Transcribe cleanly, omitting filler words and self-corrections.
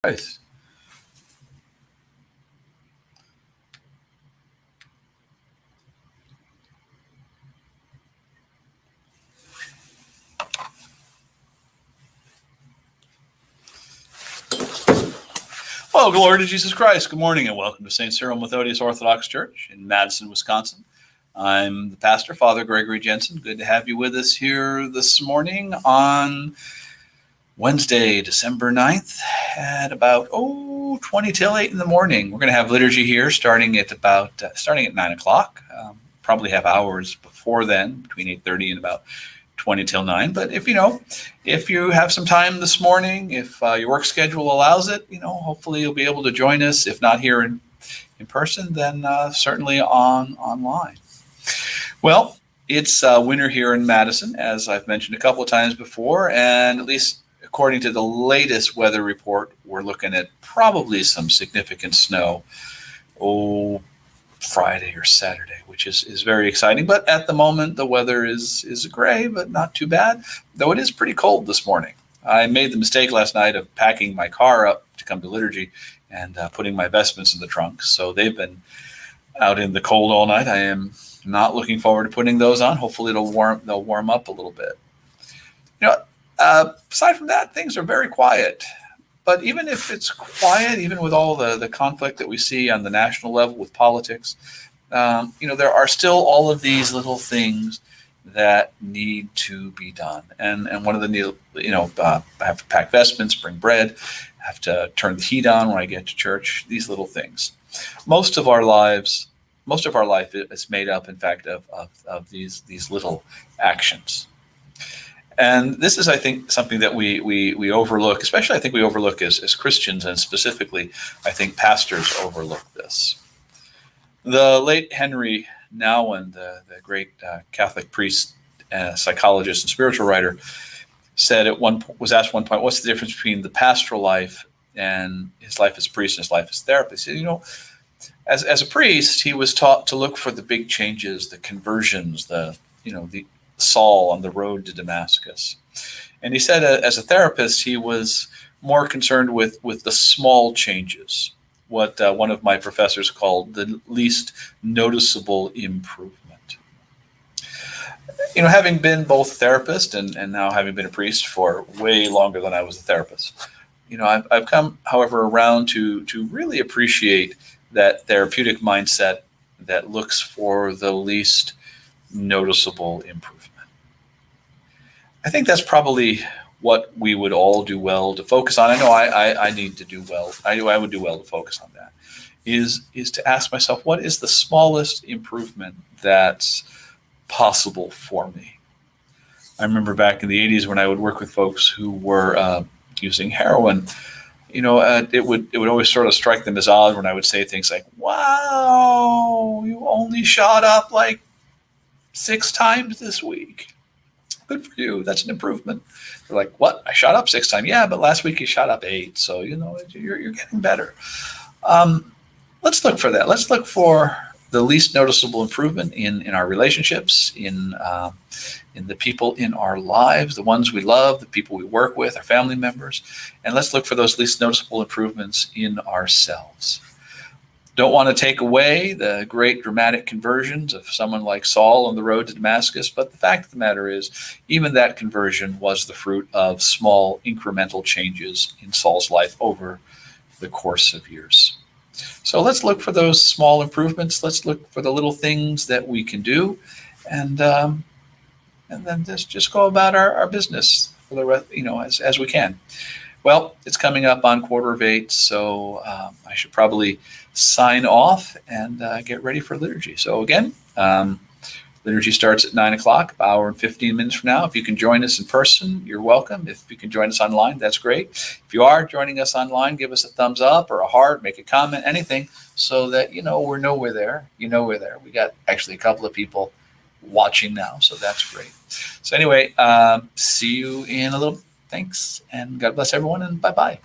Christ. Well, glory to Jesus Christ. Good morning and welcome to St. Cyril Methodius Orthodox Church in Madison, Wisconsin. I'm the pastor, Father Gregory Jensen. Good to have you with us here this morning on Wednesday, December 9th at about 20 till 8 in the morning. We're going to have liturgy here starting at 9 o'clock. Probably have hours before then, between 8:30 and about 20 till 9. But if you have some time this morning, if your work schedule allows it, hopefully you'll be able to join us. If not here in person, then certainly online. Well, it's winter here in Madison, as I've mentioned a couple of times before, and at least according to the latest weather report, we're looking at probably some significant snow. Friday or Saturday, which is very exciting. But at the moment, the weather is gray, but not too bad, though it is pretty cold this morning. I made the mistake last night of packing my car up to come to liturgy and putting my vestments in the trunk. So they've been out in the cold all night. I am not looking forward to putting those on. Hopefully they'll warm up a little bit. Aside from that, things are very quiet. But even if it's quiet, even with all the conflict that we see on the national level with politics, there are still all of these little things that need to be done. And one of the I have to pack vestments, bring bread, have to turn the heat on when I get to church. These little things. Most of our life is made up, in fact, of these little actions. And this is, I think, something that we overlook, especially I think we overlook as Christians, and specifically, I think pastors overlook this. The late Henry Nouwen, the great Catholic priest, psychologist, and spiritual writer, was asked one point, what's the difference between the pastoral life and his life as a priest and his life as a therapist? He said, as a priest, he was taught to look for the big changes, the conversions, the Saul on the road to Damascus. And he said as a therapist, he was more concerned with the small changes, what one of my professors called the least noticeable improvement. Having been both a therapist and now having been a priest for way longer than I was a therapist, I've come, however, around to really appreciate that therapeutic mindset that looks for the least noticeable improvement. I think that's probably what we would all do well to focus on. I know I need to do well. I would do well to focus on that. Is to ask myself, what is the smallest improvement that's possible for me? I remember back in the 80s when I would work with folks who were using heroin. It would always sort of strike them as odd when I would say things like, "Wow, you only shot up like 6 times this week. Good for you. That's an improvement." They're like, "What? I shot up 6 times." "Yeah, but last week you shot up 8. So, you're getting better." Let's look for that. Let's look for the least noticeable improvement in our relationships, in the people in our lives, the ones we love, the people we work with, our family members. And let's look for those least noticeable improvements in ourselves. Don't want to take away the great dramatic conversions of someone like Saul on the road to Damascus, but the fact of the matter is, even that conversion was the fruit of small incremental changes in Saul's life over the course of years. So let's look for those small improvements. Let's look for the little things that we can do, and then just go about our business for the rest, as we can. Well, it's coming up on 7:15, so I should probably sign off and get ready for liturgy. So again, liturgy starts at 9 o'clock, an hour and 15 minutes from now. If you can join us in person, you're welcome. If you can join us online, that's great. If you are joining us online, give us a thumbs up or a heart, make a comment, anything, so that we know we're there. We're there. We got actually a couple of people watching now, so that's great. So anyway, see you in a little. Thanks, and God bless everyone, and bye-bye.